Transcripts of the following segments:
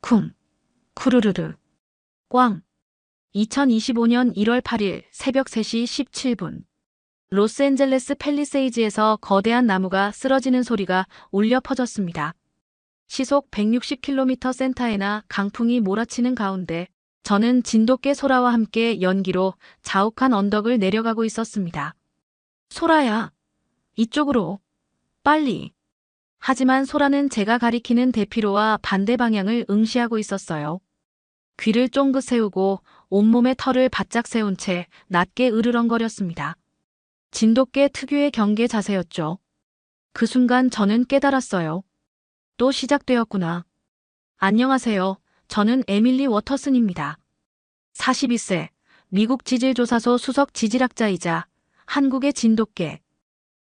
쿵, 쿠르르르, 꽝. 2025년 1월 8일 새벽 3시 17분. 로스앤젤레스 팰리세이즈에서 거대한 나무가 쓰러지는 소리가 울려 퍼졌습니다. 시속 160km 센타에나 강풍이 몰아치는 가운데 저는 진돗개 소라와 함께 연기로 자욱한 언덕을 내려가고 있었습니다. 소라야, 이쪽으로, 빨리. 하지만 소라는 제가 가리키는 대피로와 반대 방향을 응시하고 있었어요. 귀를 쫑긋 세우고 온몸에 털을 바짝 세운 채 낮게 으르렁거렸습니다. 진돗개 특유의 경계 자세였죠. 그 순간 저는 깨달았어요. 또 시작되었구나. 안녕하세요. 저는 에밀리 워터슨입니다. 42세, 미국 지질조사소 수석 지질학자이자 한국의 진돗개,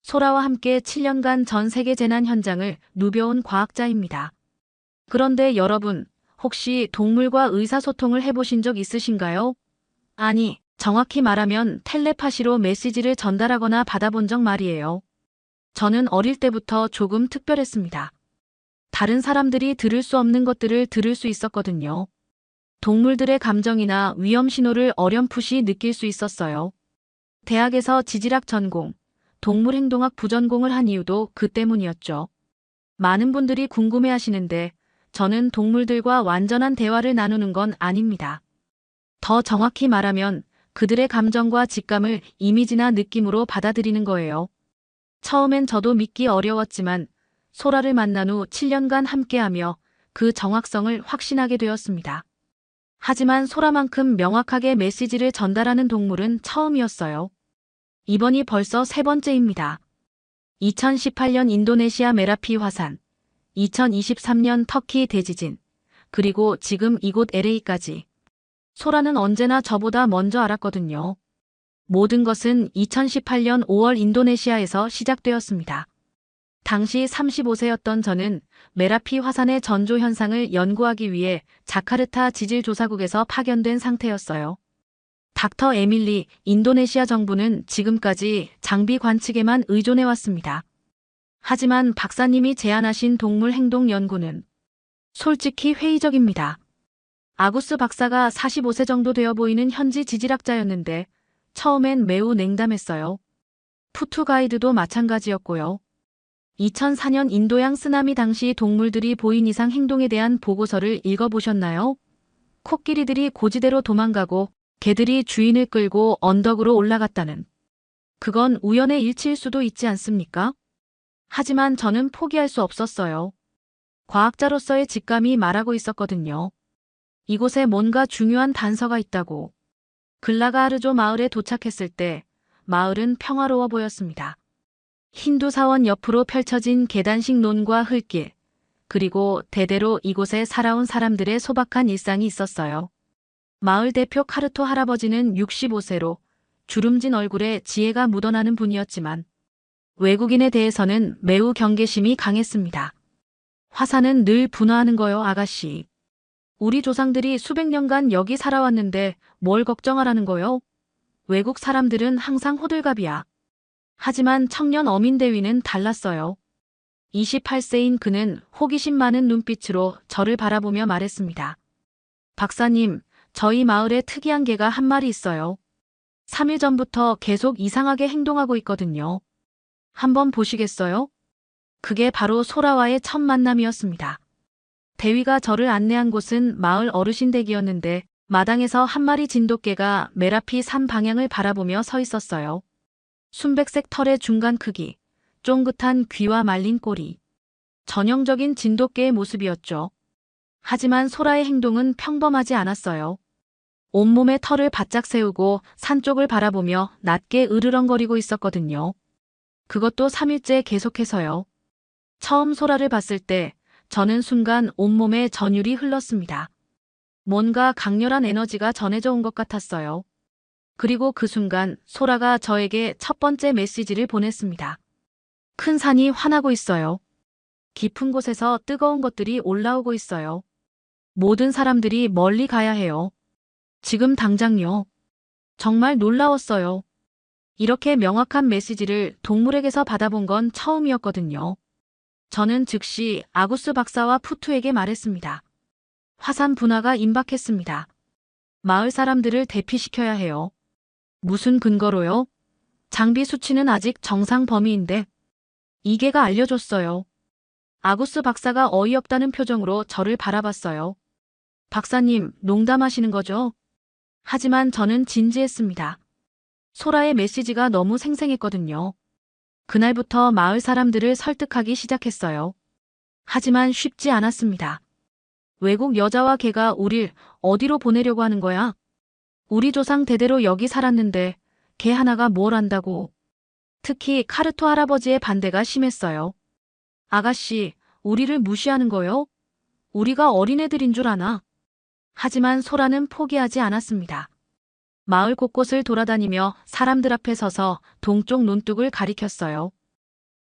소라와 함께 7년간 전 세계 재난 현장을 누벼온 과학자입니다. 그런데 여러분, 혹시 동물과 의사소통을 해보신 적 있으신가요? 아니, 정확히 말하면 텔레파시로 메시지를 전달하거나 받아본 적 말이에요. 저는 어릴 때부터 조금 특별했습니다. 다른 사람들이 들을 수 없는 것들을 들을 수 있었거든요. 동물들의 감정이나 위험 신호를 어렴풋이 느낄 수 있었어요. 대학에서 지질학 전공, 동물행동학 부전공을 한 이유도 그 때문이었죠. 많은 분들이 궁금해하시는데 저는 동물들과 완전한 대화를 나누는 건 아닙니다. 더 정확히 말하면 그들의 감정과 직감을 이미지나 느낌으로 받아들이는 거예요. 처음엔 저도 믿기 어려웠지만 소라를 만난 후 7년간 함께하며 그 정확성을 확신하게 되었습니다. 하지만 소라만큼 명확하게 메시지를 전달하는 동물은 처음이었어요. 이번이 벌써 세 번째입니다. 2018년 인도네시아 메라피 화산, 2023년 터키 대지진, 그리고 지금 이곳 LA까지. 소라는 언제나 저보다 먼저 알았거든요. 모든 것은 2018년 5월 인도네시아에서 시작되었습니다. 당시 35세였던 저는 메라피 화산의 전조 현상을 연구하기 위해 자카르타 지질조사국에서 파견된 상태였어요. 닥터 에밀리, 인도네시아 정부는 지금까지 장비 관측에만 의존해왔습니다. 하지만 박사님이 제안하신 동물 행동 연구는 솔직히 회의적입니다. 아구스 박사가 45세 정도 되어 보이는 현지 지질학자였는데 처음엔 매우 냉담했어요. 푸투 가이드도 마찬가지였고요. 2004년 인도양 쓰나미 당시 동물들이 보인 이상 행동에 대한 보고서를 읽어보셨나요? 코끼리들이 고지대로 도망가고 개들이 주인을 끌고 언덕으로 올라갔다는. 그건 우연의 일치일 수도 있지 않습니까? 하지만 저는 포기할 수 없었어요. 과학자로서의 직감이 말하고 있었거든요. 이곳에 뭔가 중요한 단서가 있다고. 글라가하르조 마을에 도착했을 때 마을은 평화로워 보였습니다. 힌두 사원 옆으로 펼쳐진 계단식 논과 흙길, 그리고 대대로 이곳에 살아온 사람들의 소박한 일상이 있었어요. 마을 대표 카르토 할아버지는 65세로 주름진 얼굴에 지혜가 묻어나는 분이었지만 외국인에 대해서는 매우 경계심이 강했습니다. 화산은 늘 분화하는 거요, 아가씨. 우리 조상들이 수백 년간 여기 살아왔는데 뭘 걱정하라는 거요? 외국 사람들은 항상 호들갑이야. 하지만 청년 어민 대위는 달랐어요. 28세인 그는 호기심 많은 눈빛으로 저를 바라보며 말했습니다. 박사님, 저희 마을에 특이한 개가 한 마리 있어요. 3일 전부터 계속 이상하게 행동하고 있거든요. 한번 보시겠어요? 그게 바로 소라와의 첫 만남이었습니다. 대위가 저를 안내한 곳은 마을 어르신 댁이었는데 마당에서 한 마리 진돗개가 메라피 산 방향을 바라보며 서 있었어요. 순백색 털의 중간 크기, 쫑긋한 귀와 말린 꼬리. 전형적인 진돗개의 모습이었죠. 하지만 소라의 행동은 평범하지 않았어요. 온몸에 털을 바짝 세우고 산 쪽을 바라보며 낮게 으르렁거리고 있었거든요. 그것도 3일째 계속해서요. 처음 소라를 봤을 때 저는 순간 온몸에 전율이 흘렀습니다. 뭔가 강렬한 에너지가 전해져 온 것 같았어요. 그리고 그 순간 소라가 저에게 첫 번째 메시지를 보냈습니다. 큰 산이 화나고 있어요. 깊은 곳에서 뜨거운 것들이 올라오고 있어요. 모든 사람들이 멀리 가야 해요. 지금 당장요. 정말 놀라웠어요. 이렇게 명확한 메시지를 동물에게서 받아본 건 처음이었거든요. 저는 즉시 아구스 박사와 푸투에게 말했습니다. 화산 분화가 임박했습니다. 마을 사람들을 대피시켜야 해요. 무슨 근거로요? 장비 수치는 아직 정상 범위인데. 이계가 알려줬어요. 아구스 박사가 어이없다는 표정으로 저를 바라봤어요. 박사님, 농담하시는 거죠? 하지만 저는 진지했습니다. 소라의 메시지가 너무 생생했거든요. 그날부터 마을 사람들을 설득하기 시작했어요. 하지만 쉽지 않았습니다. 외국 여자와 걔가 우릴 어디로 보내려고 하는 거야? 우리 조상 대대로 여기 살았는데 걔 하나가 뭘 안다고. 특히 카르토 할아버지의 반대가 심했어요. 아가씨, 우리를 무시하는 거요? 우리가 어린애들인 줄 아나? 하지만 소라는 포기하지 않았습니다. 마을 곳곳을 돌아다니며 사람들 앞에 서서 동쪽 논둑을 가리켰어요.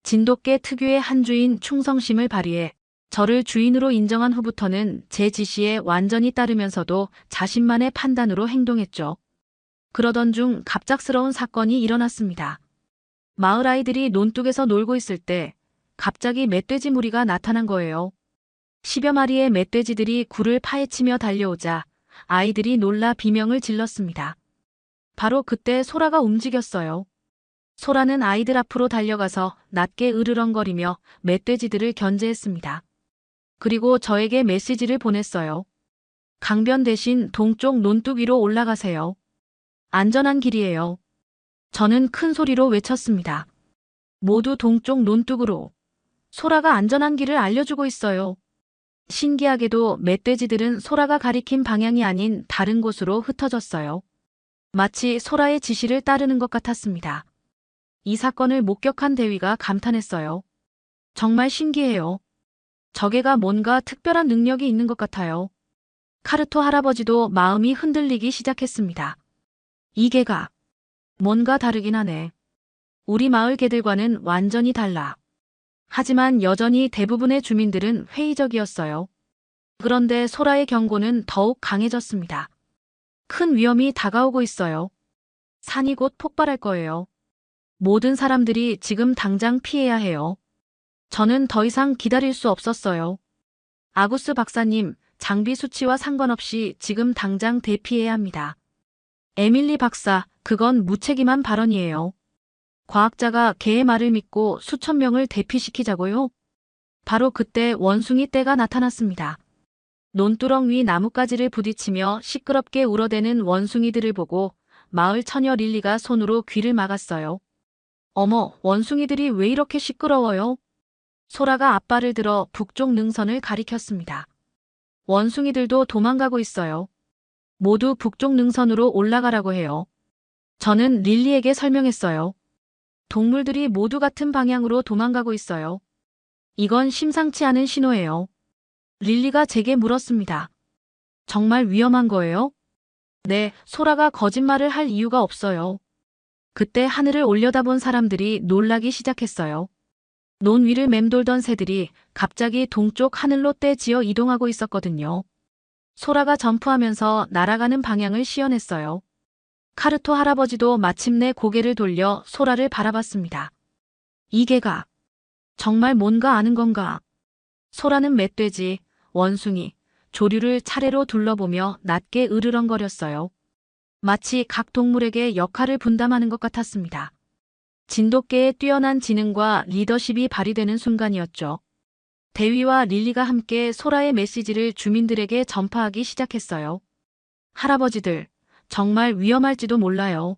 진돗개 특유의 한 주인 충성심을 발휘해 저를 주인으로 인정한 후부터는 제 지시에 완전히 따르면서도 자신만의 판단으로 행동했죠. 그러던 중 갑작스러운 사건이 일어났습니다. 마을 아이들이 논둑에서 놀고 있을 때 갑자기 멧돼지 무리가 나타난 거예요. 10여 마리의 멧돼지들이 굴을 파헤치며 달려오자 아이들이 놀라 비명을 질렀습니다. 바로 그때 소라가 움직였어요. 소라는 아이들 앞으로 달려가서 낮게 으르렁거리며 멧돼지들을 견제했습니다. 그리고 저에게 메시지를 보냈어요. 강변 대신 동쪽 논둑 위로 올라가세요. 안전한 길이에요. 저는 큰 소리로 외쳤습니다. 모두 동쪽 논둑으로. 소라가 안전한 길을 알려주고 있어요. 신기하게도 멧돼지들은 소라가 가리킨 방향이 아닌 다른 곳으로 흩어졌어요. 마치 소라의 지시를 따르는 것 같았습니다. 이 사건을 목격한 대위가 감탄했어요. 정말 신기해요. 저게가 뭔가 특별한 능력이 있는 것 같아요. 카르토 할아버지도 마음이 흔들리기 시작했습니다. 이 개가 뭔가 다르긴 하네. 우리 마을 개들과는 완전히 달라. 하지만 여전히 대부분의 주민들은 회의적이었어요. 그런데 소라의 경고는 더욱 강해졌습니다. 큰 위험이 다가오고 있어요. 산이 곧 폭발할 거예요. 모든 사람들이 지금 당장 피해야 해요. 저는 더 이상 기다릴 수 없었어요. 아구스 박사님, 장비 수치와 상관없이 지금 당장 대피해야 합니다. 에밀리 박사, 그건 무책임한 발언이에요. 과학자가 개의 말을 믿고 수천 명을 대피시키자고요? 바로 그때 원숭이 떼가 나타났습니다. 논두렁 위 나뭇가지를 부딪히며 시끄럽게 울어대는 원숭이들을 보고 마을 처녀 릴리가 손으로 귀를 막았어요. 어머, 원숭이들이 왜 이렇게 시끄러워요? 소라가 앞발을 들어 북쪽 능선을 가리켰습니다. 원숭이들도 도망가고 있어요. 모두 북쪽 능선으로 올라가라고 해요. 저는 릴리에게 설명했어요. 동물들이 모두 같은 방향으로 도망가고 있어요. 이건 심상치 않은 신호예요. 릴리가 제게 물었습니다. 정말 위험한 거예요? 네, 소라가 거짓말을 할 이유가 없어요. 그때 하늘을 올려다본 사람들이 놀라기 시작했어요. 논 위를 맴돌던 새들이 갑자기 동쪽 하늘로 떼지어 이동하고 있었거든요. 소라가 점프하면서 날아가는 방향을 시연했어요. 카르토 할아버지도 마침내 고개를 돌려 소라를 바라봤습니다. 이 개가 정말 뭔가 아는 건가? 소라는 멧돼지, 원숭이, 조류를 차례로 둘러보며 낮게 으르렁거렸어요. 마치 각 동물에게 역할을 분담하는 것 같았습니다. 진돗개의 뛰어난 지능과 리더십이 발휘되는 순간이었죠. 대위와 릴리가 함께 소라의 메시지를 주민들에게 전파하기 시작했어요. 할아버지들, 정말 위험할지도 몰라요.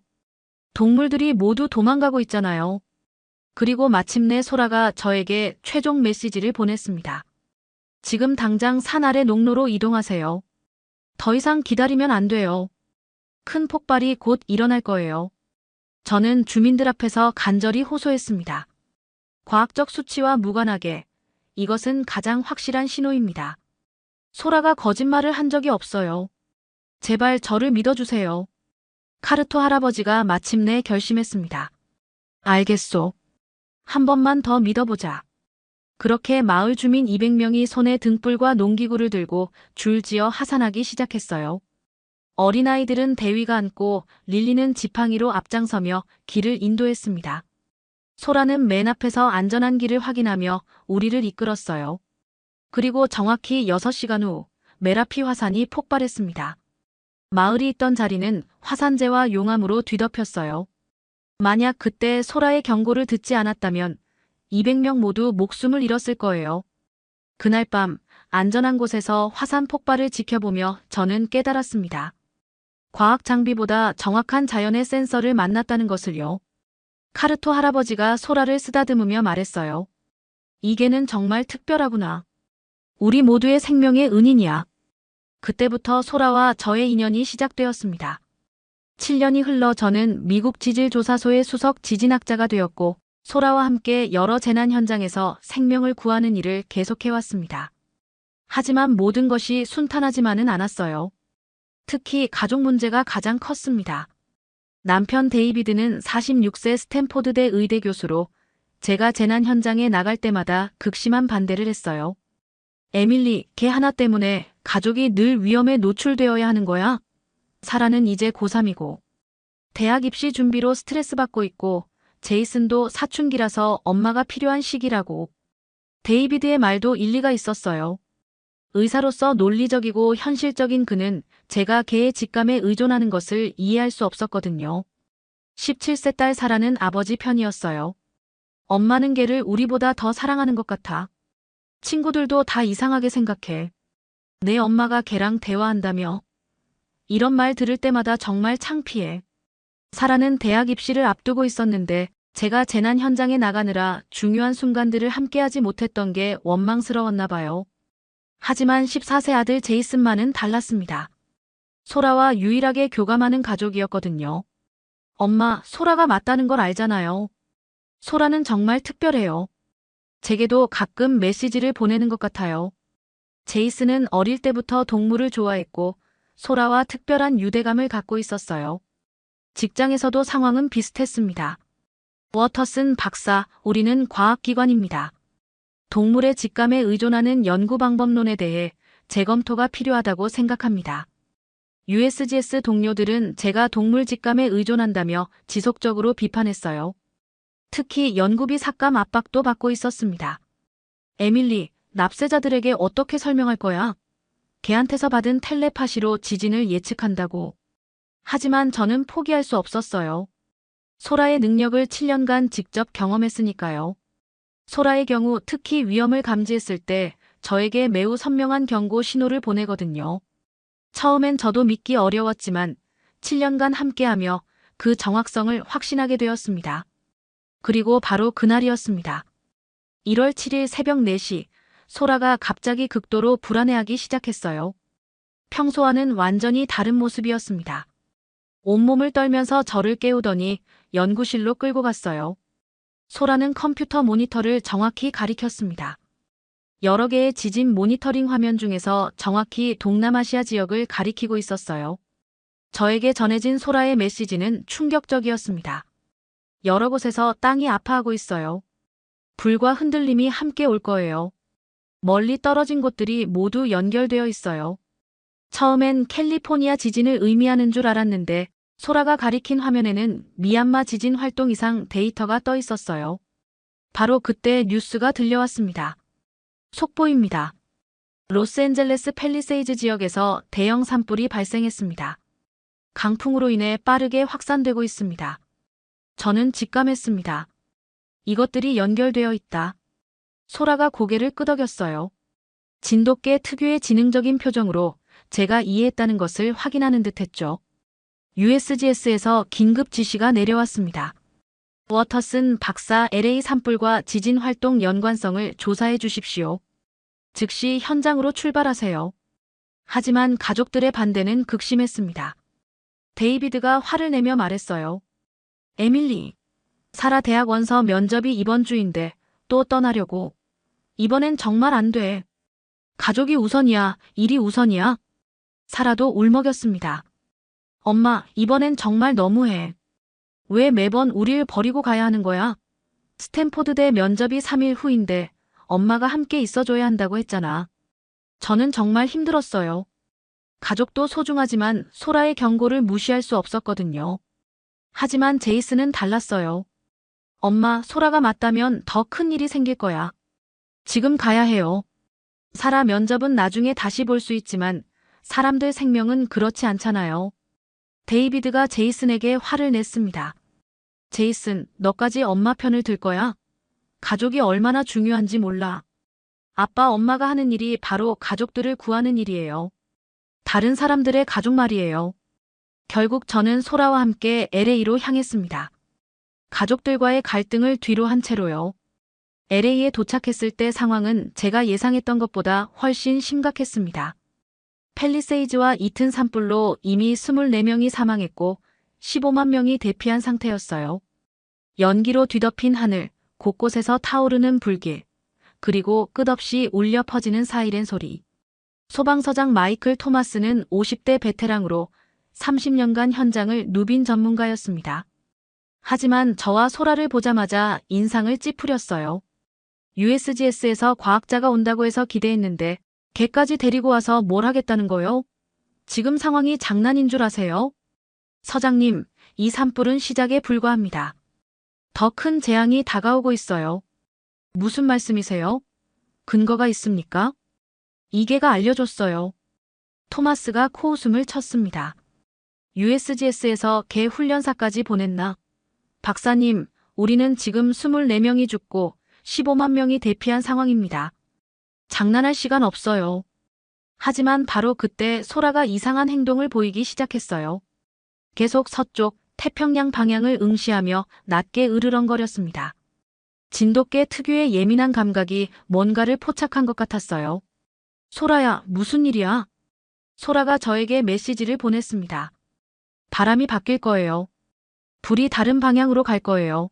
동물들이 모두 도망가고 있잖아요. 그리고 마침내 소라가 저에게 최종 메시지를 보냈습니다. 지금 당장 산 아래 농로로 이동하세요. 더 이상 기다리면 안 돼요. 큰 폭발이 곧 일어날 거예요. 저는 주민들 앞에서 간절히 호소했습니다. 과학적 수치와 무관하게 이것은 가장 확실한 신호입니다. 소라가 거짓말을 한 적이 없어요. 제발 저를 믿어주세요. 카르토 할아버지가 마침내 결심했습니다. 알겠소. 한 번만 더 믿어보자. 그렇게 마을 주민 200명이 손에 등불과 농기구를 들고 줄지어 하산하기 시작했어요. 어린아이들은 대위가 앉고 릴리는 지팡이로 앞장서며 길을 인도했습니다. 소라는 맨 앞에서 안전한 길을 확인하며 우리를 이끌었어요. 그리고 정확히 6시간 후 메라피 화산이 폭발했습니다. 마을이 있던 자리는 화산재와 용암으로 뒤덮였어요. 만약 그때 소라의 경고를 듣지 않았다면 200명 모두 목숨을 잃었을 거예요. 그날 밤 안전한 곳에서 화산 폭발을 지켜보며 저는 깨달았습니다. 과학 장비보다 정확한 자연의 센서를 만났다는 것을요. 카르토 할아버지가 소라를 쓰다듬으며 말했어요. 이 개는 정말 특별하구나. 우리 모두의 생명의 은인이야. 그때부터 소라와 저의 인연이 시작되었습니다. 7년이 흘러 저는 미국 지질조사소의 수석 지진학자가 되었고 소라와 함께 여러 재난 현장에서 생명을 구하는 일을 계속해왔습니다. 하지만 모든 것이 순탄하지만은 않았어요. 특히 가족 문제가 가장 컸습니다. 남편 데이비드는 46세 스탠포드대 의대 교수로 제가 재난 현장에 나갈 때마다 극심한 반대를 했어요. 에밀리, 개 하나 때문에 가족이 늘 위험에 노출되어야 하는 거야? 사라는 이제 고3이고 대학 입시 준비로 스트레스 받고 있고 제이슨도 사춘기라서 엄마가 필요한 시기라고. 데이비드의 말도 일리가 있었어요. 의사로서 논리적이고 현실적인 그는 제가 개의 직감에 의존하는 것을 이해할 수 없었거든요. 17세 딸 사라는 아버지 편이었어요. 엄마는 개를 우리보다 더 사랑하는 것 같아. 친구들도 다 이상하게 생각해. 내 엄마가 개랑 대화한다며. 이런 말 들을 때마다 정말 창피해. 사라는 대학 입시를 앞두고 있었는데 제가 재난 현장에 나가느라 중요한 순간들을 함께하지 못했던 게 원망스러웠나 봐요. 하지만 14세 아들 제이슨만은 달랐습니다. 소라와 유일하게 교감하는 가족이었거든요. 엄마, 소라가 맞다는 걸 알잖아요. 소라는 정말 특별해요. 제게도 가끔 메시지를 보내는 것 같아요. 제이슨은 어릴 때부터 동물을 좋아했고 소라와 특별한 유대감을 갖고 있었어요. 직장에서도 상황은 비슷했습니다. 워터슨 박사, 우리는 과학기관입니다. 동물의 직감에 의존하는 연구 방법론에 대해 재검토가 필요하다고 생각합니다. USGS 동료들은 제가 동물 직감에 의존한다며 지속적으로 비판했어요. 특히 연구비 삭감 압박도 받고 있었습니다. 에밀리, 납세자들에게 어떻게 설명할 거야? 개한테서 받은 텔레파시로 지진을 예측한다고. 하지만 저는 포기할 수 없었어요. 소라의 능력을 7년간 직접 경험했으니까요. 소라의 경우 특히 위험을 감지했을 때 저에게 매우 선명한 경고 신호를 보내거든요. 처음엔 저도 믿기 어려웠지만 7년간 함께하며 그 정확성을 확신하게 되었습니다. 그리고 바로 그날이었습니다. 1월 7일 새벽 4시, 소라가 갑자기 극도로 불안해하기 시작했어요. 평소와는 완전히 다른 모습이었습니다. 온몸을 떨면서 저를 깨우더니 연구실로 끌고 갔어요. 소라는 컴퓨터 모니터를 정확히 가리켰습니다. 여러 개의 지진 모니터링 화면 중에서 정확히 동남아시아 지역을 가리키고 있었어요. 저에게 전해진 소라의 메시지는 충격적이었습니다. 여러 곳에서 땅이 아파하고 있어요. 불과 흔들림이 함께 올 거예요. 멀리 떨어진 곳들이 모두 연결되어 있어요. 처음엔 캘리포니아 지진을 의미하는 줄 알았는데 소라가 가리킨 화면에는 미얀마 지진 활동 이상 데이터가 떠 있었어요. 바로 그때 뉴스가 들려왔습니다. 속보입니다. 로스앤젤레스 팰리세이즈 지역에서 대형 산불이 발생했습니다. 강풍으로 인해 빠르게 확산되고 있습니다. 저는 직감했습니다. 이것들이 연결되어 있다. 소라가 고개를 끄덕였어요. 진돗개 특유의 지능적인 표정으로 제가 이해했다는 것을 확인하는 듯했죠. USGS에서 긴급 지시가 내려왔습니다. 워터슨 박사 LA 산불과 지진 활동 연관성을 조사해 주십시오. 즉시 현장으로 출발하세요. 하지만 가족들의 반대는 극심했습니다. 데이비드가 화를 내며 말했어요. 에밀리, 사라 대학 원서 면접이 이번 주인데 또 떠나려고. 이번엔 정말 안 돼. 가족이 우선이야, 일이 우선이야. 사라도 울먹였습니다. 엄마, 이번엔 정말 너무해. 왜 매번 우릴 버리고 가야 하는 거야? 스탠포드대 면접이 3일 후인데 엄마가 함께 있어줘야 한다고 했잖아. 저는 정말 힘들었어요. 가족도 소중하지만 소라의 경고를 무시할 수 없었거든요. 하지만 제이슨은 달랐어요. 엄마, 소라가 맞다면 더 큰 일이 생길 거야. 지금 가야 해요. 사라 면접은 나중에 다시 볼 수 있지만 사람들 생명은 그렇지 않잖아요. 데이비드가 제이슨에게 화를 냈습니다. 제이슨, 너까지 엄마 편을 들 거야? 가족이 얼마나 중요한지 몰라. 아빠, 엄마가 하는 일이 바로 가족들을 구하는 일이에요. 다른 사람들의 가족 말이에요. 결국 저는 소라와 함께 LA로 향했습니다. 가족들과의 갈등을 뒤로 한 채로요. LA에 도착했을 때 상황은 제가 예상했던 것보다 훨씬 심각했습니다. 팰리세이즈와 이튼 산불로 이미 24명이 사망했고 15만 명이 대피한 상태였어요. 연기로 뒤덮인 하늘, 곳곳에서 타오르는 불길, 그리고 끝없이 울려 퍼지는 사이렌 소리. 소방서장 마이클 토마스는 50대 베테랑으로 30년간 현장을 누빈 전문가였습니다. 하지만 저와 소라를 보자마자 인상을 찌푸렸어요. USGS에서 과학자가 온다고 해서 기대했는데 걔까지 데리고 와서 뭘 하겠다는 거요? 지금 상황이 장난인 줄 아세요? 서장님, 이 산불은 시작에 불과합니다. 더 큰 재앙이 다가오고 있어요. 무슨 말씀이세요? 근거가 있습니까? 이계가 알려줬어요. 토마스가 코웃음을 쳤습니다. USGS에서 걔 훈련사까지 보냈나? 박사님, 우리는 지금 24명이 죽고 15만 명이 대피한 상황입니다. 장난할 시간 없어요. 하지만 바로 그때 소라가 이상한 행동을 보이기 시작했어요. 계속 서쪽, 태평양 방향을 응시하며 낮게 으르렁거렸습니다. 진돗개 특유의 예민한 감각이 뭔가를 포착한 것 같았어요. 소라야, 무슨 일이야? 소라가 저에게 메시지를 보냈습니다. 바람이 바뀔 거예요. 불이 다른 방향으로 갈 거예요.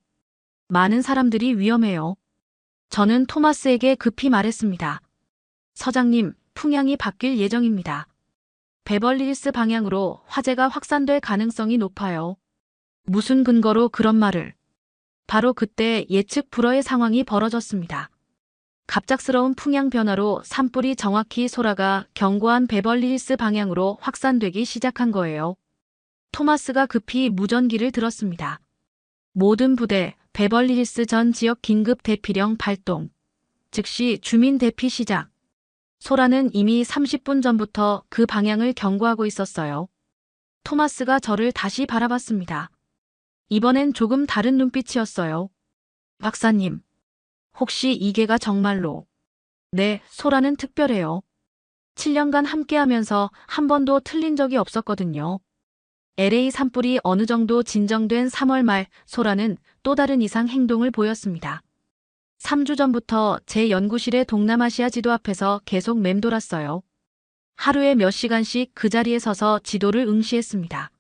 많은 사람들이 위험해요. 저는 토마스에게 급히 말했습니다. 서장님, 풍향이 바뀔 예정입니다. 베벌리힐스 방향으로 화재가 확산될 가능성이 높아요. 무슨 근거로 그런 말을? 바로 그때 예측 불허의 상황이 벌어졌습니다. 갑작스러운 풍향 변화로 산불이 정확히 소라가 경고한 베벌리힐스 방향으로 확산되기 시작한 거예요. 토마스가 급히 무전기를 들었습니다. 모든 부대, 베벌리힐스 전 지역 긴급 대피령 발동. 즉시 주민 대피 시작. 소라는 이미 30분 전부터 그 방향을 경고하고 있었어요. 토마스가 저를 다시 바라봤습니다. 이번엔 조금 다른 눈빛이었어요. 박사님, 혹시 이계가 정말로? 네, 소라는 특별해요. 7년간 함께하면서 한 번도 틀린 적이 없었거든요. LA 산불이 어느 정도 진정된 3월 말 소라는 또 다른 이상 행동을 보였습니다. 3주 전부터 제 연구실의 동남아시아 지도 앞에서 계속 맴돌았어요. 하루에 몇 시간씩 그 자리에 서서 지도를 응시했습니다.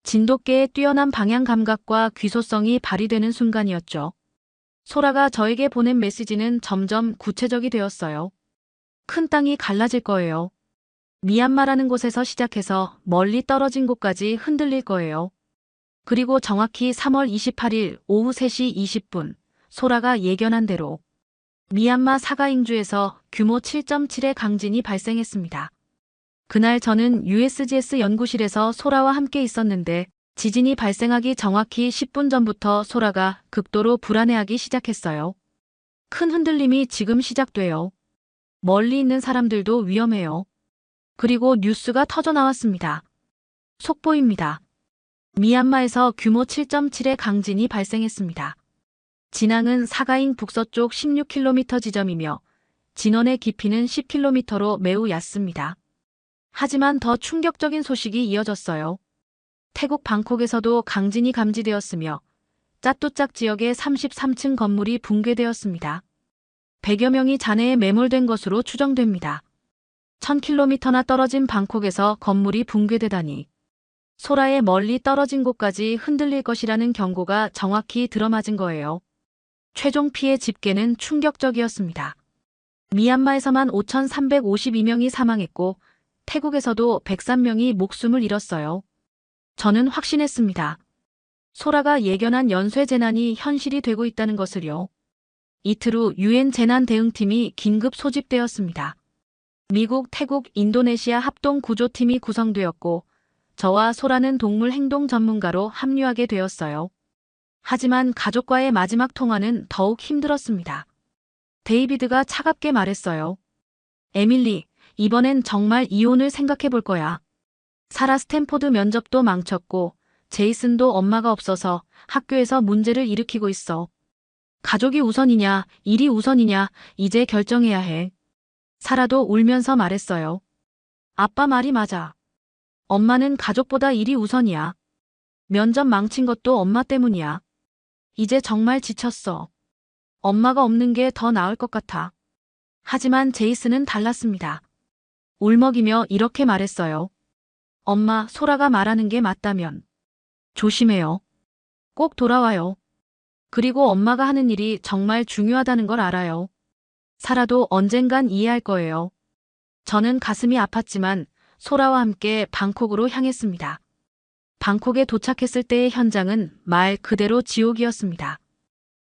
진돗개의 뛰어난 방향 감각과 귀소성이 발휘되는 순간이었죠. 소라가 저에게 보낸 메시지는 점점 구체적이 되었어요. 큰 땅이 갈라질 거예요. 미얀마라는 곳에서 시작해서 멀리 떨어진 곳까지 흔들릴 거예요. 그리고 정확히 3월 28일 오후 3시 20분, 소라가 예견한 대로 미얀마 사가잉주에서 규모 7.7의 강진이 발생했습니다. 그날 저는 USGS 연구실에서 소라와 함께 있었는데 지진이 발생하기 정확히 10분 전부터 소라가 극도로 불안해하기 시작했어요. 큰 흔들림이 지금 시작돼요. 멀리 있는 사람들도 위험해요. 그리고 뉴스가 터져 나왔습니다. 속보입니다. 미얀마에서 규모 7.7의 강진이 발생했습니다. 진앙은 사가잉 북서쪽 16km 지점이며 진원의 깊이는 10km로 매우 얕습니다. 하지만 더 충격적인 소식이 이어졌어요. 태국 방콕에서도 강진이 감지되었으며 짜뚜짝 지역의 33층 건물이 붕괴되었습니다. 100여 명이 잔해에 매몰된 것으로 추정됩니다. 1000km나 떨어진 방콕에서 건물이 붕괴되다니. 소라의 멀리 떨어진 곳까지 흔들릴 것이라는 경고가 정확히 들어맞은 거예요. 최종 피해 집계는 충격적이었습니다. 미얀마에서만 5,352명이 사망했고 태국에서도 103명이 목숨을 잃었어요. 저는 확신했습니다. 소라가 예견한 연쇄 재난이 현실이 되고 있다는 것을요. 이틀 후 UN 재난대응팀이 긴급 소집되었습니다. 미국, 태국, 인도네시아 합동구조팀이 구성되었고 저와 소라는 동물 행동 전문가로 합류하게 되었어요. 하지만 가족과의 마지막 통화는 더욱 힘들었습니다. 데이비드가 차갑게 말했어요. 에밀리, 이번엔 정말 이혼을 생각해 볼 거야. 사라 스탠포드 면접도 망쳤고, 제이슨도 엄마가 없어서 학교에서 문제를 일으키고 있어. 가족이 우선이냐, 일이 우선이냐, 이제 결정해야 해. 사라도 울면서 말했어요. 아빠 말이 맞아. 엄마는 가족보다 일이 우선이야. 면접 망친 것도 엄마 때문이야. 이제 정말 지쳤어. 엄마가 없는 게 더 나을 것 같아. 하지만 제이슨은 달랐습니다. 울먹이며 이렇게 말했어요. 엄마, 소라가 말하는 게 맞다면 조심해요. 꼭 돌아와요. 그리고 엄마가 하는 일이 정말 중요하다는 걸 알아요. 사라도 언젠간 이해할 거예요. 저는 가슴이 아팠지만 소라와 함께 방콕으로 향했습니다. 방콕에 도착했을 때의 현장은 말 그대로 지옥이었습니다.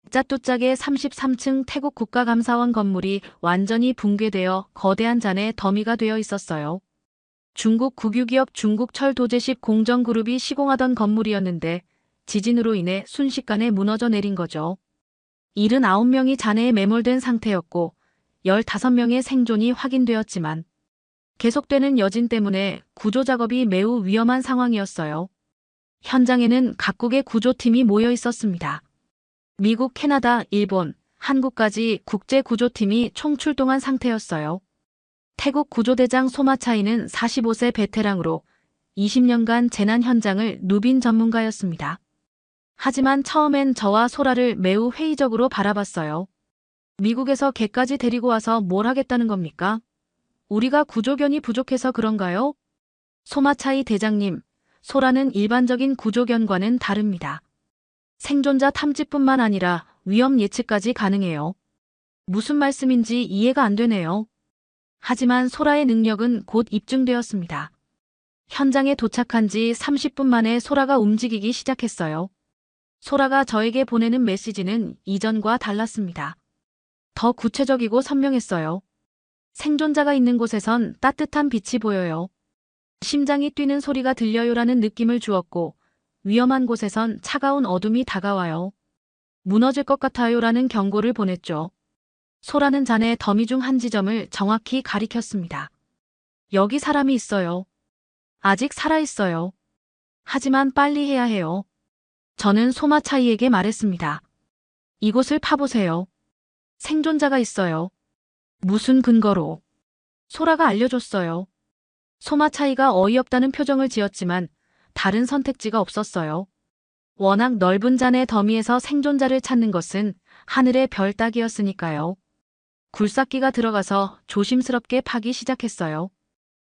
짜뚜짝의 33층 태국 국가감사원 건물이 완전히 붕괴되어 거대한 잔해 더미가 되어 있었어요. 중국 국유기업 중국철도제식 공정그룹이 시공하던 건물이었는데 지진으로 인해 순식간에 무너져 내린 거죠. 79명이 잔해에 매몰된 상태였고 15명의 생존이 확인되었지만 계속되는 여진 때문에 구조 작업이 매우 위험한 상황이었어요. 현장에는 각국의 구조팀이 모여 있었습니다. 미국, 캐나다, 일본, 한국까지 국제구조팀이 총출동한 상태였어요. 태국 구조대장 소마차이는 45세 베테랑으로 20년간 재난 현장을 누빈 전문가였습니다. 하지만 처음엔 저와 소라를 매우 회의적으로 바라봤어요. 미국에서 걔까지 데리고 와서 뭘 하겠다는 겁니까? 우리가 구조견이 부족해서 그런가요? 소마차이 대장님, 소라는 일반적인 구조견과는 다릅니다. 생존자 탐지뿐만 아니라 위험 예측까지 가능해요. 무슨 말씀인지 이해가 안 되네요. 하지만 소라의 능력은 곧 입증되었습니다. 현장에 도착한 지 30분 만에 소라가 움직이기 시작했어요. 소라가 저에게 보내는 메시지는 이전과 달랐습니다. 더 구체적이고 선명했어요. 생존자가 있는 곳에선 따뜻한 빛이 보여요. 심장이 뛰는 소리가 들려요라는 느낌을 주었고 위험한 곳에선 차가운 어둠이 다가와요. 무너질 것 같아요라는 경고를 보냈죠. 소라는 잔해 더미 중 한 지점을 정확히 가리켰습니다. 여기 사람이 있어요. 아직 살아있어요. 하지만 빨리 해야 해요. 저는 소마차이에게 말했습니다. 이곳을 파보세요. 생존자가 있어요. 무슨 근거로? 소라가 알려줬어요. 소마차이가 어이없다는 표정을 지었지만 다른 선택지가 없었어요. 워낙 넓은 잔해 더미에서 생존자를 찾는 것은 하늘의 별 따기였으니까요. 굴삭기가 들어가서 조심스럽게 파기 시작했어요.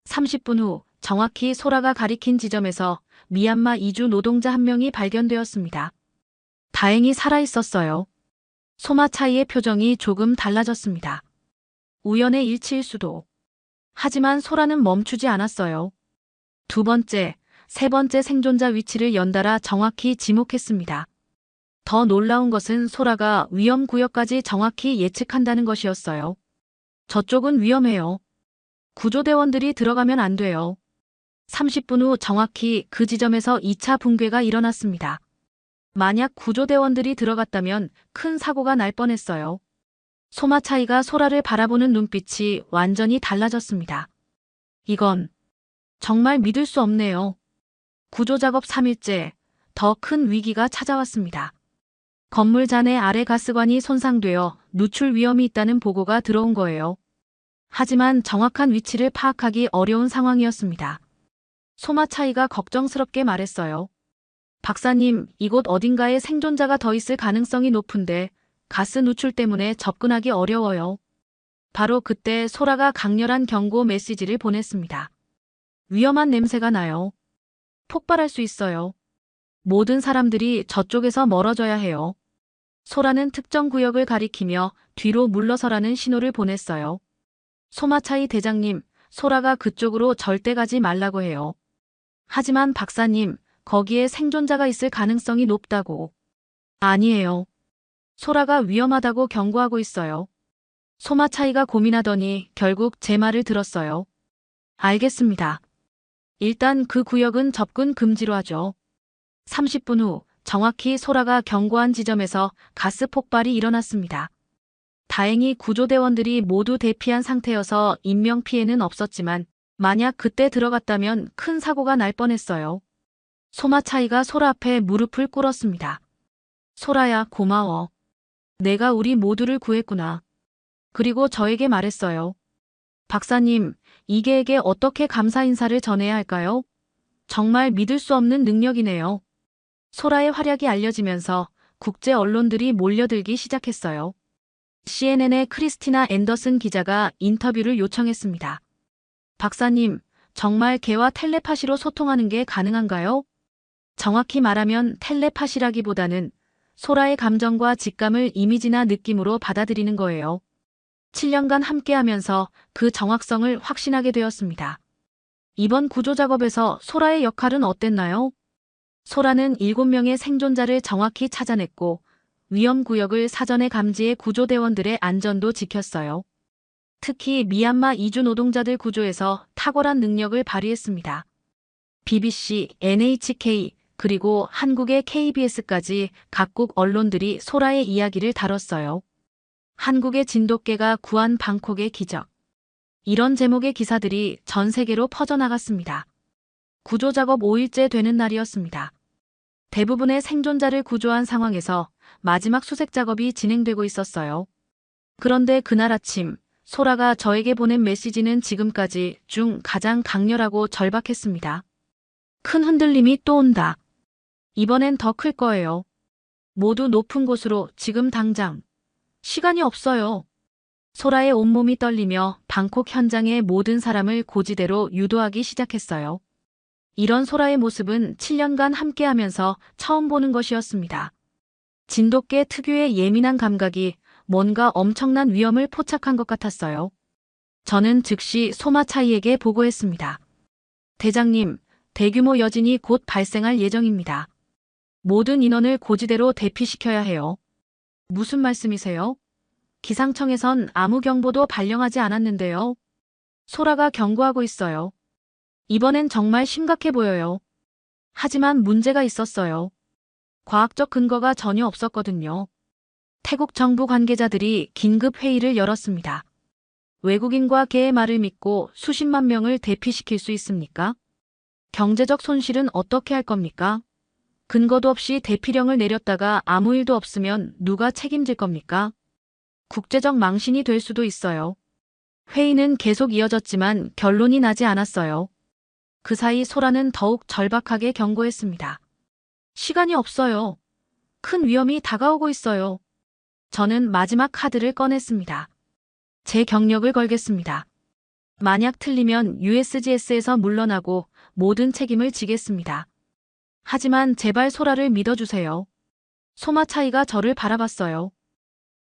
30분 후 정확히 소라가 가리킨 지점에서 미얀마 이주 노동자 한 명이 발견되었습니다. 다행히 살아있었어요. 소마차이의 표정이 조금 달라졌습니다. 우연의 일치일 수도. 하지만 소라는 멈추지 않았어요. 두 번째, 세 번째 생존자 위치를 연달아 정확히 지목했습니다. 더 놀라운 것은 소라가 위험 구역까지 정확히 예측한다는 것이었어요. 저쪽은 위험해요. 구조대원들이 들어가면 안 돼요. 30분 후 정확히 그 지점에서 2차 붕괴가 일어났습니다. 만약 구조대원들이 들어갔다면 큰 사고가 날 뻔했어요. 소마차이가 소라를 바라보는 눈빛이 완전히 달라졌습니다. 이건 정말 믿을 수 없네요. 구조작업 3일째, 더 큰 위기가 찾아왔습니다. 건물 잔해 아래 가스관이 손상되어 누출 위험이 있다는 보고가 들어온 거예요. 하지만 정확한 위치를 파악하기 어려운 상황이었습니다. 소마차이가 걱정스럽게 말했어요. 박사님, 이곳 어딘가에 생존자가 더 있을 가능성이 높은데 가스 누출 때문에 접근하기 어려워요. 바로 그때 소라가 강렬한 경고 메시지를 보냈습니다. 위험한 냄새가 나요. 폭발할 수 있어요. 모든 사람들이 저쪽에서 멀어져야 해요. 소라는 특정 구역을 가리키며 뒤로 물러서라는 신호를 보냈어요. 소마차이 대장님, 소라가 그쪽으로 절대 가지 말라고 해요. 하지만 박사님, 거기에 생존자가 있을 가능성이 높다고. 아니에요. 소라가 위험하다고 경고하고 있어요. 소마차이가 고민하더니 결국 제 말을 들었어요. 알겠습니다. 일단 그 구역은 접근 금지로 하죠. 30분 후 정확히 소라가 경고한 지점에서 가스 폭발이 일어났습니다. 다행히 구조대원들이 모두 대피한 상태여서 인명피해는 없었지만 만약 그때 들어갔다면 큰 사고가 날 뻔했어요. 소마차이가 소라 앞에 무릎을 꿇었습니다. 소라야, 고마워. 내가 우리 모두를 구했구나. 그리고 저에게 말했어요. 박사님, 이계에게 어떻게 감사 인사를 전해야 할까요? 정말 믿을 수 없는 능력이네요. 소라의 활약이 알려지면서 국제 언론들이 몰려들기 시작했어요. CNN의 크리스티나 앤더슨 기자가 인터뷰를 요청했습니다. 박사님, 정말 개와 텔레파시로 소통하는 게 가능한가요? 정확히 말하면 텔레파시라기보다는 소라의 감정과 직감을 이미지나 느낌으로 받아들이는 거예요. 7년간 함께하면서 그 정확성을 확신하게 되었습니다. 이번 구조 작업에서 소라의 역할은 어땠나요? 소라는 7명의 생존자를 정확히 찾아냈고 위험 구역을 사전에 감지해 구조대원들의 안전도 지켰어요. 특히 미얀마 이주 노동자들 구조에서 탁월한 능력을 발휘했습니다. BBC, NHK, 그리고 한국의 KBS까지 각국 언론들이 소라의 이야기를 다뤘어요. 한국의 진돗개가 구한 방콕의 기적. 이런 제목의 기사들이 전 세계로 퍼져나갔습니다. 구조작업 5일째 되는 날이었습니다. 대부분의 생존자를 구조한 상황에서 마지막 수색 작업이 진행되고 있었어요. 그런데 그날 아침, 소라가 저에게 보낸 메시지는 지금까지 중 가장 강렬하고 절박했습니다. 큰 흔들림이 또 온다. 이번엔 더 클 거예요. 모두 높은 곳으로 지금 당장. 시간이 없어요. 소라의 온몸이 떨리며 방콕 현장의 모든 사람을 고지대로 유도하기 시작했어요. 이런 소라의 모습은 7년간 함께하면서 처음 보는 것이었습니다. 진돗개 특유의 예민한 감각이 뭔가 엄청난 위험을 포착한 것 같았어요. 저는 즉시 소마차이에게 보고했습니다. 대장님, 대규모 여진이 곧 발생할 예정입니다. 모든 인원을 고지대로 대피시켜야 해요. 무슨 말씀이세요? 기상청에선 아무 경보도 발령하지 않았는데요. 소라가 경고하고 있어요. 이번엔 정말 심각해 보여요. 하지만 문제가 있었어요. 과학적 근거가 전혀 없었거든요. 태국 정부 관계자들이 긴급 회의를 열었습니다. 외국인과 개의 말을 믿고 수십만 명을 대피시킬 수 있습니까? 경제적 손실은 어떻게 할 겁니까? 근거도 없이 대피령을 내렸다가 아무 일도 없으면 누가 책임질 겁니까? 국제적 망신이 될 수도 있어요. 회의는 계속 이어졌지만 결론이 나지 않았어요. 그 사이 소라는 더욱 절박하게 경고했습니다. 시간이 없어요. 큰 위험이 다가오고 있어요. 저는 마지막 카드를 꺼냈습니다. 제 경력을 걸겠습니다. 만약 틀리면 USGS에서 물러나고 모든 책임을 지겠습니다. 하지만 제발 소라를 믿어주세요. 소마차이가 저를 바라봤어요.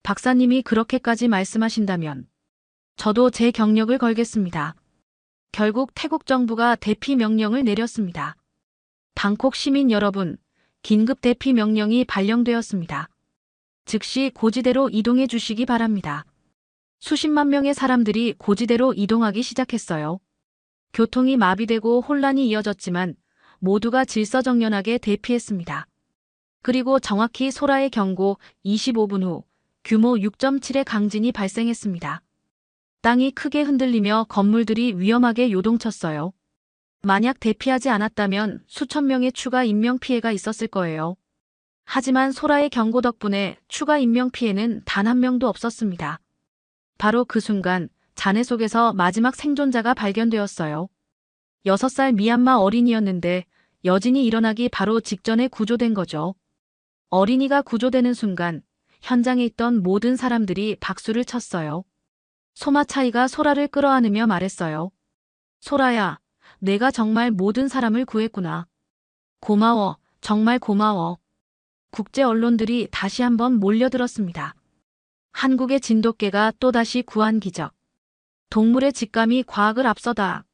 박사님이 그렇게까지 말씀하신다면 저도 제 경력을 걸겠습니다. 결국 태국 정부가 대피 명령을 내렸습니다. 방콕 시민 여러분, 긴급 대피 명령이 발령되었습니다. 즉시 고지대로 이동해 주시기 바랍니다. 수십만 명의 사람들이 고지대로 이동하기 시작했어요. 교통이 마비되고 혼란이 이어졌지만 모두가 질서정연하게 대피했습니다. 그리고 정확히 소라의 경고 25분 후 규모 6.7의 강진이 발생했습니다. 땅이 크게 흔들리며 건물들이 위험하게 요동쳤어요. 만약 대피하지 않았다면 수천 명의 추가 인명피해가 있었을 거예요. 하지만 소라의 경고 덕분에 추가 인명피해는 단 한 명도 없었습니다. 바로 그 순간 잔해 속에서 마지막 생존자가 발견되었어요. 6살 미얀마 어린이였는데 여진이 일어나기 바로 직전에 구조된 거죠. 어린이가 구조되는 순간 현장에 있던 모든 사람들이 박수를 쳤어요. 소마차이가 소라를 끌어안으며 말했어요. 소라야, 내가 정말 모든 사람을 구했구나. 고마워, 정말 고마워. 국제 언론들이 다시 한번 몰려들었습니다. 한국의 진돗개가 또다시 구한 기적. 동물의 직감이 과학을 앞서다.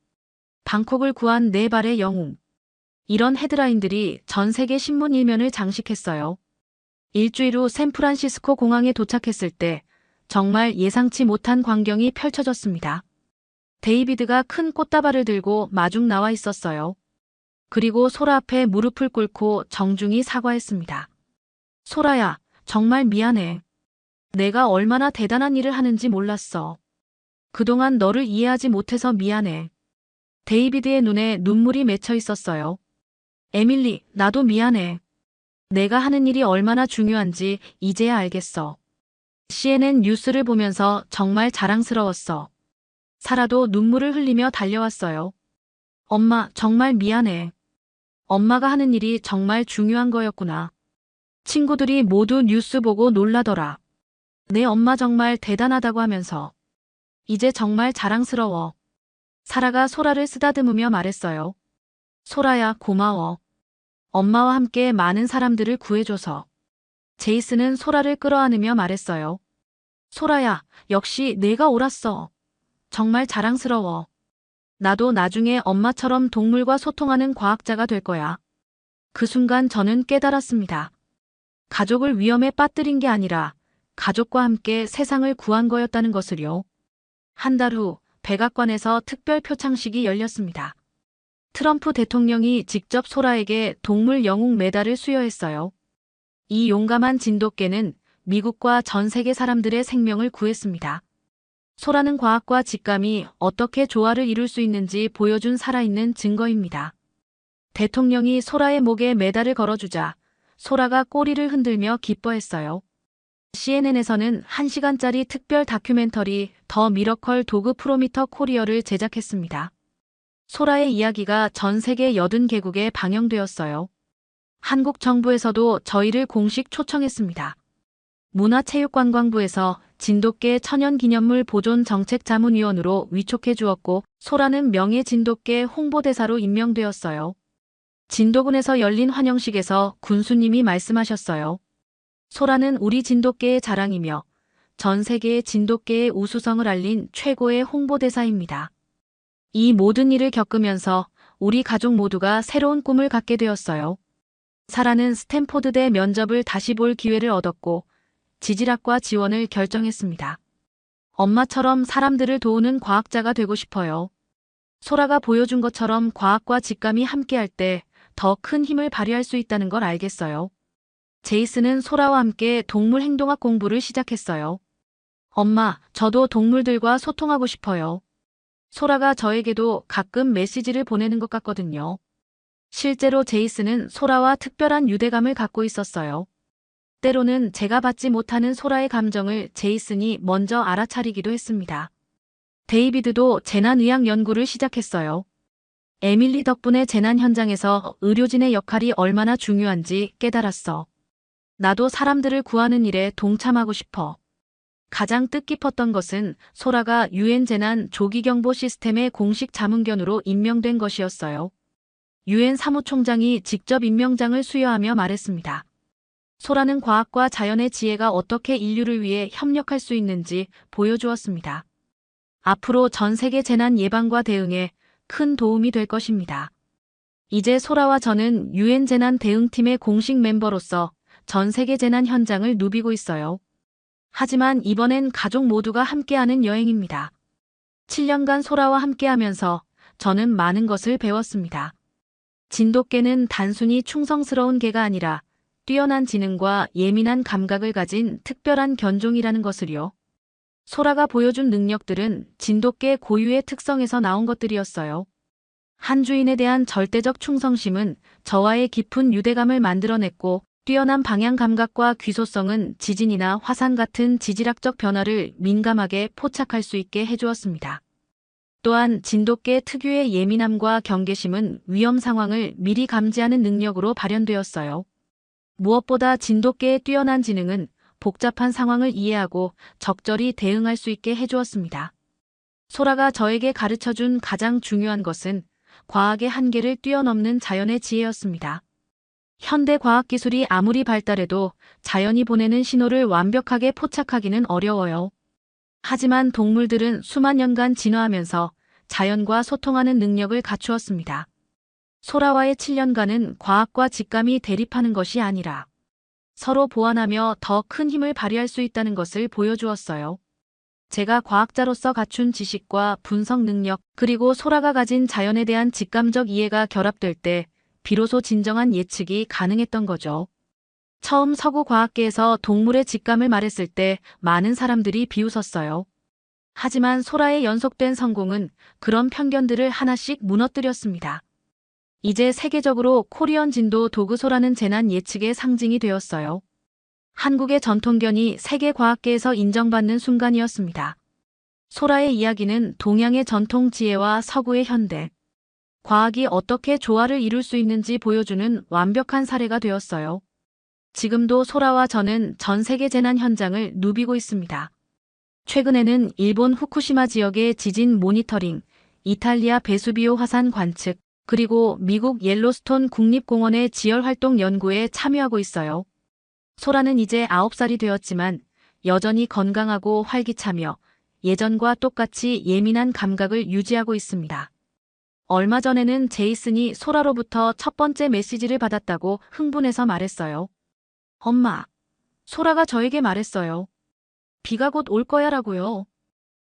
방콕을 구한 네 발의 영웅. 이런 헤드라인들이 전 세계 신문 일면을 장식했어요. 일주일 후 샌프란시스코 공항에 도착했을 때 정말 예상치 못한 광경이 펼쳐졌습니다. 데이비드가 큰 꽃다발을 들고 마중 나와 있었어요. 그리고 소라 앞에 무릎을 꿇고 정중히 사과했습니다. 소라야, 정말 미안해. 내가 얼마나 대단한 일을 하는지 몰랐어. 그동안 너를 이해하지 못해서 미안해. 데이비드의 눈에 눈물이 맺혀 있었어요. 에밀리, 나도 미안해. 내가 하는 일이 얼마나 중요한지 이제야 알겠어. CNN 뉴스를 보면서 정말 자랑스러웠어. 사라도 눈물을 흘리며 달려왔어요. 엄마, 정말 미안해. 엄마가 하는 일이 정말 중요한 거였구나. 친구들이 모두 뉴스 보고 놀라더라. 내 엄마 정말 대단하다고 하면서. 이제 정말 자랑스러워. 사라가 소라를 쓰다듬으며 말했어요. 소라야, 고마워. 엄마와 함께 많은 사람들을 구해줘서. 제이슨은 소라를 끌어안으며 말했어요. 소라야, 역시 내가 옳았어. 정말 자랑스러워. 나도 나중에 엄마처럼 동물과 소통하는 과학자가 될 거야. 그 순간 저는 깨달았습니다. 가족을 위험에 빠뜨린 게 아니라 가족과 함께 세상을 구한 거였다는 것을요. 한 달 후 백악관에서 특별 표창식이 열렸습니다. 트럼프 대통령이 직접 소라에게 동물 영웅 메달을 수여했어요. 이 용감한 진돗개는 미국과 전 세계 사람들의 생명을 구했습니다. 소라는 과학과 직감이 어떻게 조화를 이룰 수 있는지 보여준 살아있는 증거입니다. 대통령이 소라의 목에 메달을 걸어주자 소라가 꼬리를 흔들며 기뻐했어요. CNN에서는 1시간짜리 특별 다큐멘터리 더 미러컬 도그 프로미터 코리어를 제작했습니다. 소라의 이야기가 전 세계 80개국에 방영되었어요. 한국 정부에서도 저희를 공식 초청했습니다. 문화체육관광부에서 진돗개 천연기념물 보존 정책자문위원으로 위촉해 주었고 소라는 명예 진돗개 홍보대사로 임명되었어요. 진도군에서 열린 환영식에서 군수님이 말씀하셨어요. 소라는 우리 진돗개의 자랑이며 전 세계의 진돗개의 우수성을 알린 최고의 홍보대사입니다. 이 모든 일을 겪으면서 우리 가족 모두가 새로운 꿈을 갖게 되었어요. 사라는 스탠포드대 면접을 다시 볼 기회를 얻었고 지질학과 지원을 결정했습니다. 엄마처럼 사람들을 도우는 과학자가 되고 싶어요. 소라가 보여준 것처럼 과학과 직감이 함께할 때 더 큰 힘을 발휘할 수 있다는 걸 알겠어요. 제이슨은 소라와 함께 동물 행동학 공부를 시작했어요. 엄마, 저도 동물들과 소통하고 싶어요. 소라가 저에게도 가끔 메시지를 보내는 것 같거든요. 실제로 제이슨은 소라와 특별한 유대감을 갖고 있었어요. 때로는 제가 받지 못하는 소라의 감정을 제이슨이 먼저 알아차리기도 했습니다. 데이비드도 재난의학 연구를 시작했어요. 에밀리 덕분에 재난 현장에서 의료진의 역할이 얼마나 중요한지 깨달았어. 나도 사람들을 구하는 일에 동참하고 싶어. 가장 뜻깊었던 것은 소라가 유엔 재난 조기경보 시스템의 공식 자문견으로 임명된 것이었어요. 유엔 사무총장이 직접 임명장을 수여하며 말했습니다. 소라는 과학과 자연의 지혜가 어떻게 인류를 위해 협력할 수 있는지 보여주었습니다. 앞으로 전 세계 재난 예방과 대응에 큰 도움이 될 것입니다. 이제 소라와 저는 유엔 재난 대응팀의 공식 멤버로서 전 세계 재난 현장을 누비고 있어요. 하지만 이번엔 가족 모두가 함께하는 여행입니다. 7년간 소라와 함께하면서 저는 많은 것을 배웠습니다. 진돗개는 단순히 충성스러운 개가 아니라 뛰어난 지능과 예민한 감각을 가진 특별한 견종이라는 것을요. 소라가 보여준 능력들은 진돗개 고유의 특성에서 나온 것들이었어요. 한 주인에 대한 절대적 충성심은 저와의 깊은 유대감을 만들어냈고 뛰어난 방향 감각과 귀소성은 지진이나 화산 같은 지질학적 변화를 민감하게 포착할 수 있게 해주었습니다. 또한 진돗개 특유의 예민함과 경계심은 위험 상황을 미리 감지하는 능력으로 발현되었어요. 무엇보다 진돗개의 뛰어난 지능은 복잡한 상황을 이해하고 적절히 대응할 수 있게 해주었습니다. 소라가 저에게 가르쳐준 가장 중요한 것은 과학의 한계를 뛰어넘는 자연의 지혜였습니다. 현대 과학기술이 아무리 발달해도 자연이 보내는 신호를 완벽하게 포착하기는 어려워요. 하지만 동물들은 수만 년간 진화하면서 자연과 소통하는 능력을 갖추었습니다. 소라와의 7년간은 과학과 직감이 대립하는 것이 아니라 서로 보완하며 더 큰 힘을 발휘할 수 있다는 것을 보여주었어요. 제가 과학자로서 갖춘 지식과 분석 능력, 그리고 소라가 가진 자연에 대한 직감적 이해가 결합될 때 비로소 진정한 예측이 가능했던 거죠. 처음 서구과학계에서 동물의 직감을 말했을 때 많은 사람들이 비웃었어요. 하지만 소라의 연속된 성공은 그런 편견들을 하나씩 무너뜨렸습니다. 이제 세계적으로 코리언 진도 도그소라는 재난 예측의 상징이 되었어요. 한국의 전통견이 세계과학계에서 인정받는 순간이었습니다. 소라의 이야기는 동양의 전통 지혜와 서구의 현대, 과학이 어떻게 조화를 이룰 수 있는지 보여주는 완벽한 사례가 되었어요. 지금도 소라와 저는 전 세계 재난 현장을 누비고 있습니다. 최근에는 일본 후쿠시마 지역의 지진 모니터링, 이탈리아 베수비오 화산 관측, 그리고 미국 옐로스톤 국립공원의 지열활동 연구에 참여하고 있어요. 소라는 이제 9살이 되었지만 여전히 건강하고 활기차며 예전과 똑같이 예민한 감각을 유지하고 있습니다. 얼마 전에는 제이슨이 소라로부터 첫 번째 메시지를 받았다고 흥분해서 말했어요. 엄마, 소라가 저에게 말했어요. 비가 곧 올 거야 라고요.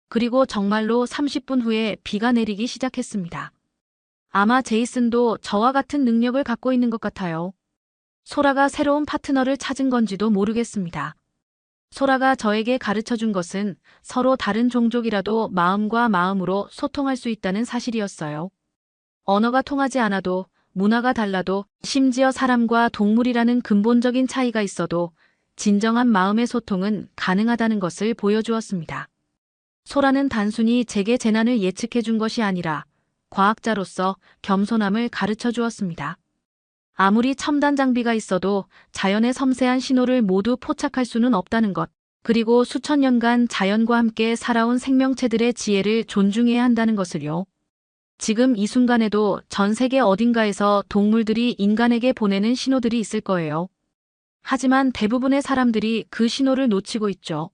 그리고 정말로 30분 후에 비가 내리기 시작했습니다. 아마 제이슨도 저와 같은 능력을 갖고 있는 것 같아요. 소라가 새로운 파트너를 찾은 건지도 모르겠습니다. 소라가 저에게 가르쳐 준 것은 서로 다른 종족이라도 마음과 마음으로 소통할 수 있다는 사실이었어요. 언어가 통하지 않아도, 문화가 달라도, 심지어 사람과 동물이라는 근본적인 차이가 있어도 진정한 마음의 소통은 가능하다는 것을 보여주었습니다. 소라는 단순히 제게 재난을 예측해 준 것이 아니라 과학자로서 겸손함을 가르쳐 주었습니다. 아무리 첨단 장비가 있어도 자연의 섬세한 신호를 모두 포착할 수는 없다는 것, 그리고 수천 년간 자연과 함께 살아온 생명체들의 지혜를 존중해야 한다는 것을요. 지금 이 순간에도 전 세계 어딘가에서 동물들이 인간에게 보내는 신호들이 있을 거예요. 하지만 대부분의 사람들이 그 신호를 놓치고 있죠.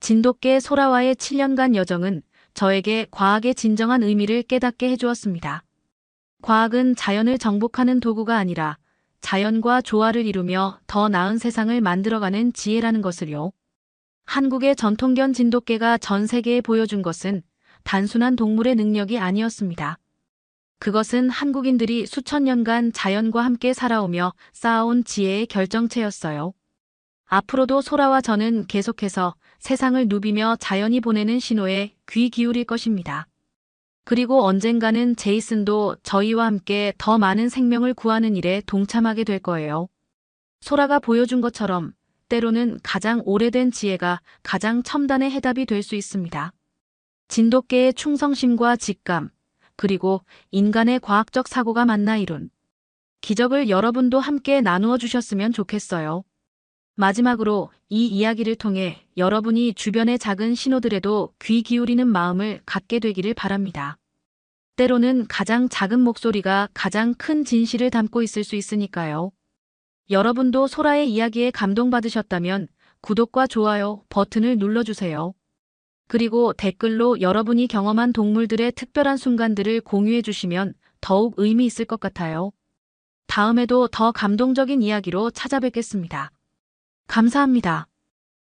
진돗개 소라와의 7년간 여정은 저에게 과학의 진정한 의미를 깨닫게 해주었습니다. 과학은 자연을 정복하는 도구가 아니라 자연과 조화를 이루며 더 나은 세상을 만들어가는 지혜라는 것을요. 한국의 전통견 진돗개가 전 세계에 보여준 것은 단순한 동물의 능력이 아니었습니다. 그것은 한국인들이 수천 년간 자연과 함께 살아오며 쌓아온 지혜의 결정체였어요. 앞으로도 소라와 저는 계속해서 세상을 누비며 자연이 보내는 신호에 귀 기울일 것입니다. 그리고 언젠가는 제이슨도 저희와 함께 더 많은 생명을 구하는 일에 동참하게 될 거예요. 소라가 보여준 것처럼 때로는 가장 오래된 지혜가 가장 첨단의 해답이 될 수 있습니다. 진돗개의 충성심과 직감, 그리고 인간의 과학적 사고가 만나 이룬 기적을 여러분도 함께 나누어 주셨으면 좋겠어요. 마지막으로 이 이야기를 통해 여러분이 주변의 작은 신호들에도 귀 기울이는 마음을 갖게 되기를 바랍니다. 때로는 가장 작은 목소리가 가장 큰 진실을 담고 있을 수 있으니까요. 여러분도 소라의 이야기에 감동받으셨다면 구독과 좋아요 버튼을 눌러주세요. 그리고 댓글로 여러분이 경험한 동물들의 특별한 순간들을 공유해 주시면 더욱 의미 있을 것 같아요. 다음에도 더 감동적인 이야기로 찾아뵙겠습니다. 감사합니다.